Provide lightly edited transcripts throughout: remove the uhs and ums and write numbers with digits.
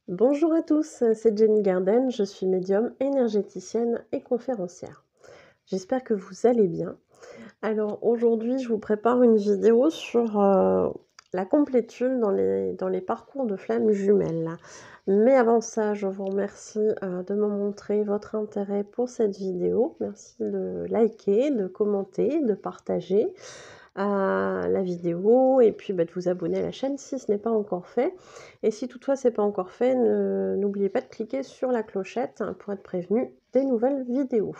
Bonjour à tous, c'est Jenny Garden, je suis médium, énergéticienne et conférencière. J'espère que vous allez bien. Alors aujourd'hui, je vous prépare une vidéo sur la complétude dans les parcours de flammes jumelles. Mais avant ça, je vous remercie de me montrer votre intérêt pour cette vidéo. Merci de liker, de commenter, de partager la vidéo et puis de vous abonner à la chaîne si ce n'est pas encore fait. Et si toutefois c'est pas encore fait, n'oubliez pas de cliquer sur la clochette pour être prévenu des nouvelles vidéos.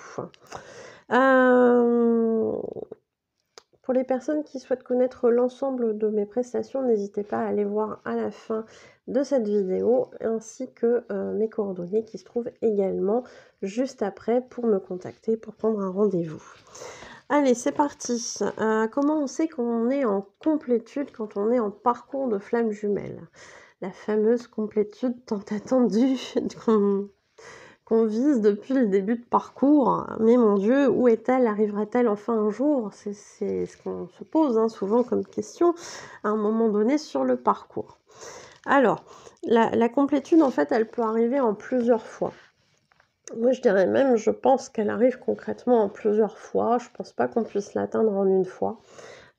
Euh, pour les personnes qui souhaitent connaître l'ensemble de mes prestations, n'hésitez pas à aller voir à la fin de cette vidéo ainsi que mes coordonnées qui se trouvent également juste après pour me contacter pour prendre un rendez-vous. Allez, c'est parti. Comment on sait qu'on est en complétude quand on est en parcours de flammes jumelles? La fameuse complétude tant attendue qu'on vise depuis le début de parcours. Mais mon Dieu, où est-elle? Arrivera-t-elle enfin un jour? C'est ce qu'on se pose souvent comme question à un moment donné sur le parcours. Alors, la complétude, en fait, elle peut arriver en plusieurs fois. Moi, je dirais même, je pense qu'elle arrive concrètement en plusieurs fois. Je pense pas qu'on puisse l'atteindre en une fois.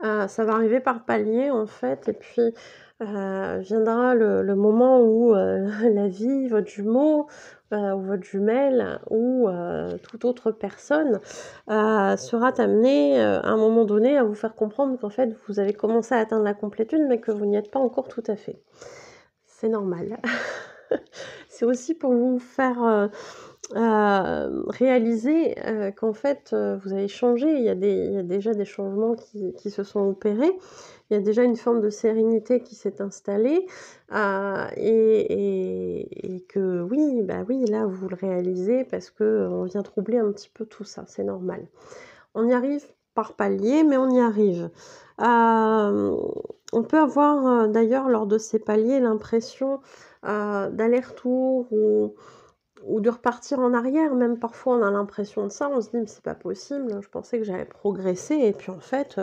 Ça va arriver par palier, en fait, et puis viendra le moment où la vie, votre jumeau, ou votre jumelle, ou toute autre personne sera amenée, à un moment donné, à vous faire comprendre qu'en fait, vous avez commencé à atteindre la complétude, mais que vous n'y êtes pas encore tout à fait. C'est normal. C'est aussi pour vous faire réaliser qu'en fait, vous avez changé. Il y a déjà des changements qui se sont opérés. Il y a déjà une forme de sérénité qui s'est installée, et que oui, oui, là, vous le réalisez parce qu'on vient troubler un petit peu tout ça, c'est normal. On y arrive par paliers, mais on y arrive. On peut avoir, d'ailleurs, lors de ces paliers, l'impression d'aller-retour ou de repartir en arrière. Même parfois, on a l'impression de ça. On se dit: «Mais c'est pas possible, je pensais que j'avais progressé et puis en fait,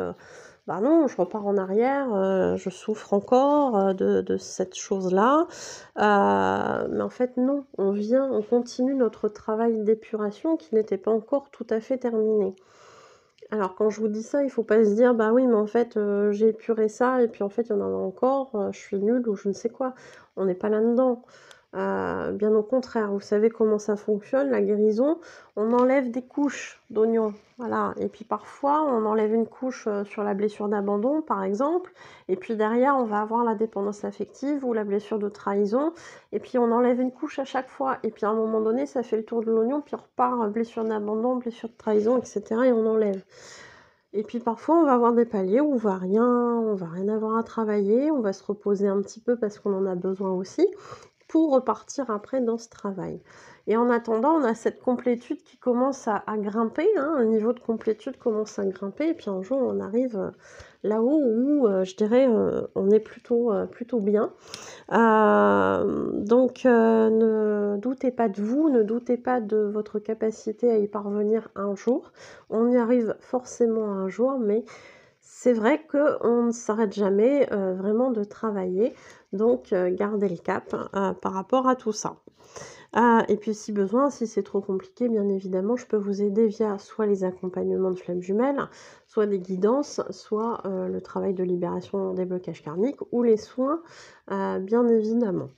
non, je repars en arrière, je souffre encore, de cette chose-là». Mais en fait, non, on continue notre travail d'épuration qui n'était pas encore tout à fait terminé. Alors quand je vous dis ça, il faut pas se dire: «Bah oui, mais en fait, j'ai épuré ça et puis en fait, il y en a encore, je suis nulle» ou je ne sais quoi. On n'est pas là-dedans. Bien au contraire, vous savez comment ça fonctionne, la guérison? On enlève des couches d'oignons, voilà, et puis parfois, on enlève une couche, sur la blessure d'abandon, par exemple, et puis derrière, on va avoir la dépendance affective ou la blessure de trahison, et puis on enlève une couche à chaque fois, et puis à un moment donné, ça fait le tour de l'oignon, puis on repart, blessure d'abandon, blessure de trahison, et cetera, et on enlève. Et puis parfois, on va avoir des paliers où on va rien avoir à travailler, on va se reposer un petit peu parce qu'on en a besoin aussi, pour repartir après dans ce travail. Et en attendant, on a cette complétude qui commence à grimper, le niveau de complétude commence à grimper, et puis un jour, on arrive là-haut où, je dirais, on est plutôt bien. Donc, ne doutez pas de vous, ne doutez pas de votre capacité à y parvenir un jour. On y arrive forcément un jour, mais c'est vrai qu'on ne s'arrête jamais vraiment de travailler. Donc, gardez le cap par rapport à tout ça. Et puis si besoin, si c'est trop compliqué, bien évidemment, je peux vous aider via soit les accompagnements de flammes jumelles, soit des guidances, soit le travail de libération des blocages karmiques ou les soins, bien évidemment.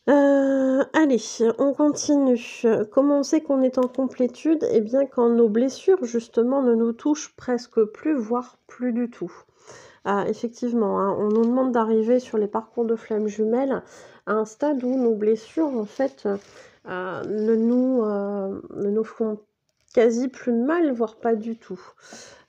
Allez, on continue. Comment on sait qu'on est en complétude? Eh bien, quand nos blessures, justement, ne nous touchent presque plus, voire plus du tout. Effectivement, on nous demande d'arriver sur les parcours de flammes jumelles à un stade où nos blessures, en fait, ne nous font quasi plus de mal, voire pas du tout.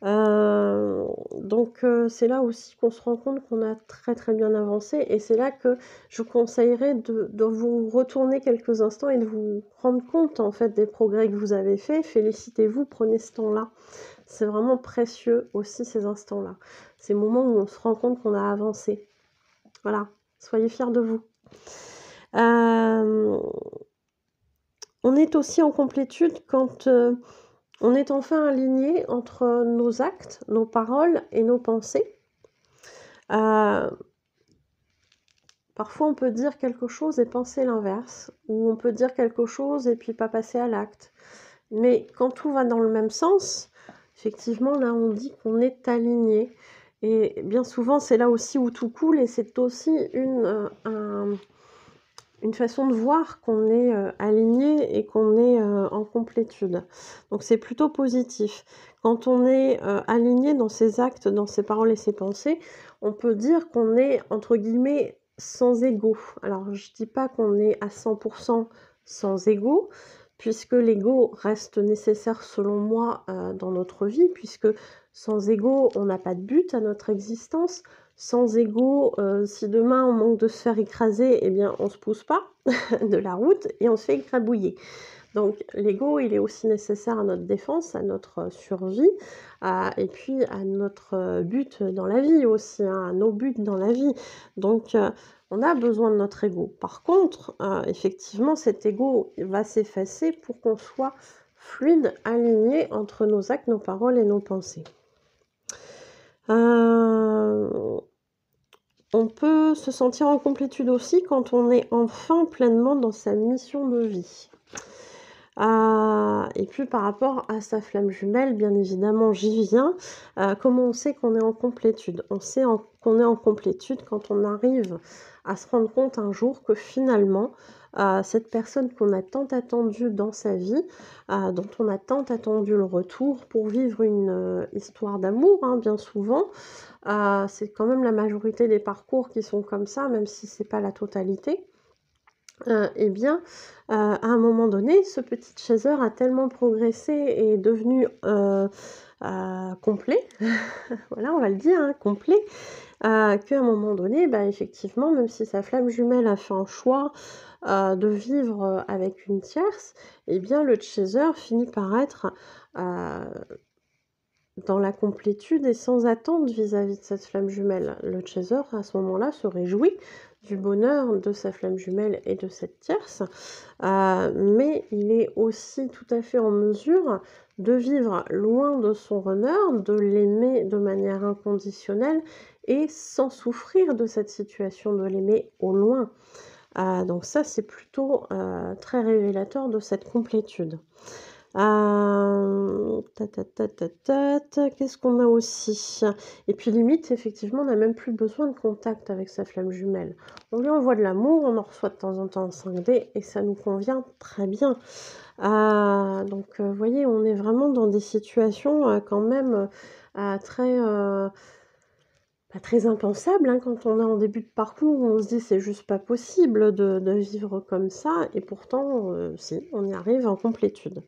Donc c'est là aussi qu'on se rend compte qu'on a très, très bien avancé, et c'est là que je vous conseillerais de vous retourner quelques instants et de vous rendre compte, en fait, des progrès que vous avez faits. Félicitez-vous, prenez ce temps-là. C'est vraiment précieux aussi, ces instants-là. Ces moments où on se rend compte qu'on a avancé. Voilà, soyez fiers de vous. On est aussi en complétude quand on est enfin aligné entre nos actes, nos paroles et nos pensées. Parfois, on peut dire quelque chose et penser l'inverse, ou on peut dire quelque chose et puis pas passer à l'acte. Mais quand tout va dans le même sens, effectivement, là, on dit qu'on est aligné. Et bien souvent, c'est là aussi où tout coule et c'est aussi une façon de voir qu'on est aligné et qu'on est en complétude. Donc c'est plutôt positif. Quand on est aligné dans ses actes, dans ses paroles et ses pensées, on peut dire qu'on est, entre guillemets, sans ego. Alors je dis pas qu'on est à 100% sans ego, puisque l'ego reste nécessaire selon moi dans notre vie, puisque sans ego, on n'a pas de but à notre existence. Sans ego, si demain on manque de se faire écraser, eh bien on se pousse pas de la route et on se fait écrabouiller. Donc l'ego, il est aussi nécessaire à notre défense, à notre survie, et puis à notre but dans la vie aussi, hein, à nos buts dans la vie. Donc on a besoin de notre ego. Par contre, effectivement, cet ego va s'effacer pour qu'on soit fluide, aligné entre nos actes, nos paroles et nos pensées. On peut se sentir en complétude aussi quand on est enfin pleinement dans sa mission de vie. Et puis par rapport à sa flamme jumelle, bien évidemment, j'y viens. Comment on sait qu'on est en complétude? On sait qu'on est en complétude quand on arrive à se rendre compte un jour que finalement, cette personne qu'on a tant attendue dans sa vie, dont on a tant attendu le retour pour vivre une histoire d'amour, hein, bien souvent, c'est quand même la majorité des parcours qui sont comme ça, même si c'est pas la totalité. Eh bien, à un moment donné, ce petit chaser a tellement progressé et est devenu complet, voilà, on va le dire, hein, complet, qu'à un moment donné, bah, effectivement, même si sa flamme jumelle a fait un choix de vivre avec une tierce, eh bien, le chaser finit par être dans la complétude et sans attente vis-à-vis de cette flamme jumelle. Le chaser, à ce moment-là, se réjouit du bonheur de sa flamme jumelle et de cette tierce, mais il est aussi tout à fait en mesure de vivre loin de son runner, de l'aimer de manière inconditionnelle et sans souffrir de cette situation, de l'aimer au loin. Donc ça, c'est plutôt très révélateur de cette complétude. Qu'est-ce qu'on a aussi? Et puis limite, effectivement, on n'a même plus besoin de contact avec sa flamme jumelle. On lui envoie de l'amour, on en reçoit de temps en temps en 5D et ça nous convient très bien. Donc, vous voyez, on est vraiment dans des situations quand même très... pas très impensable, hein, quand on est en début de parcours, on se dit c'est juste pas possible de vivre comme ça, et pourtant, si, on y arrive en complétude.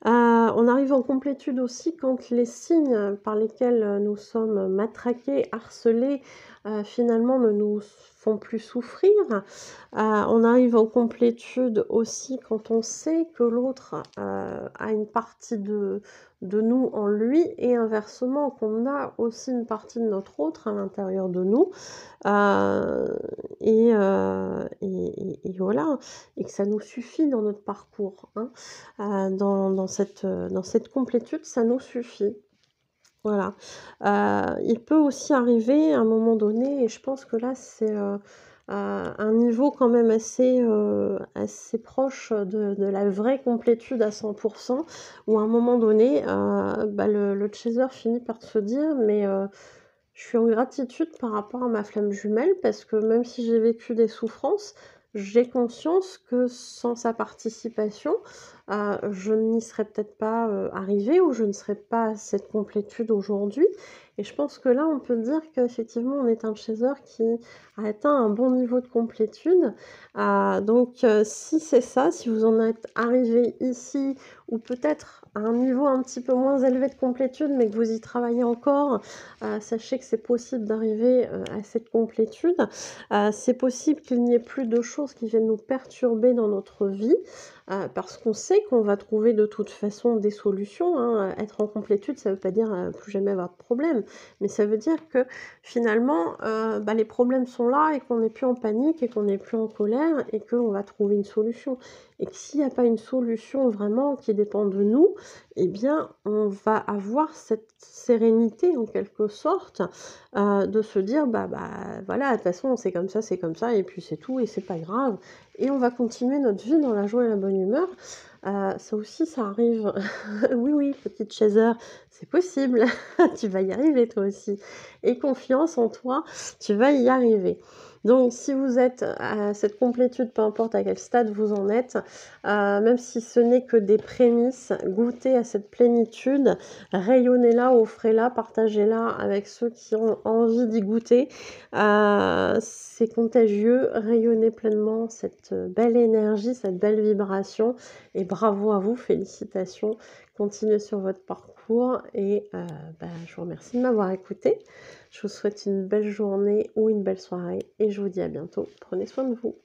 On arrive en complétude aussi quand les signes par lesquels nous sommes matraqués, harcelés, finalement ne nous font plus souffrir. On arrive en complétude aussi quand on sait que l'autre a une partie de nous en lui et inversement qu'on a aussi une partie de notre autre à l'intérieur de nous. Et voilà, et que ça nous suffit dans notre parcours, hein. Dans cette complétude, ça nous suffit. Voilà. Il peut aussi arriver à un moment donné, et je pense que là c'est un niveau quand même assez proche de la vraie complétude à 100%, où à un moment donné, bah, le chaser finit par se dire: «Mais je suis en gratitude par rapport à ma flamme jumelle parce que même si j'ai vécu des souffrances, j'ai conscience que sans sa participation, je n'y serais peut-être pas arrivée, ou je ne serais pas à cette complétude aujourd'hui». Et je pense que là, on peut dire qu'effectivement, on est un chaser qui a atteint un bon niveau de complétude. Donc, si c'est ça, si vous en êtes arrivé ici, ou peut-être à un niveau un petit peu moins élevé de complétude, mais que vous y travaillez encore, sachez que c'est possible d'arriver à cette complétude. C'est possible qu'il n'y ait plus de choses qui viennent nous perturber dans notre vie, parce qu'on sait qu'on va trouver de toute façon des solutions, hein. Être en complétude, ça ne veut pas dire plus jamais avoir de problème, mais ça veut dire que finalement, bah, les problèmes sont là et qu'on n'est plus en panique et qu'on n'est plus en colère et qu'on va trouver une solution. Et que s'il n'y a pas une solution vraiment qui dépend de nous, eh bien, on va avoir cette sérénité en quelque sorte, de se dire: voilà, de toute façon, c'est comme ça et puis c'est tout et c'est pas grave et on va continuer notre vie dans la joie et la bonne humeur. Ça aussi, ça arrive. Oui, oui, petite chasseur, c'est possible. Tu vas y arriver toi aussi. Aie confiance en toi, tu vas y arriver. Donc si vous êtes à cette complétude, peu importe à quel stade vous en êtes, même si ce n'est que des prémices, goûtez à cette plénitude, rayonnez-la, offrez-la, partagez-la avec ceux qui ont envie d'y goûter. C'est contagieux, rayonnez pleinement cette belle énergie, cette belle vibration et bravo à vous, félicitations. Continuez sur votre parcours et je vous remercie de m'avoir écouté. Je vous souhaite une belle journée ou une belle soirée et je vous dis à bientôt. Prenez soin de vous.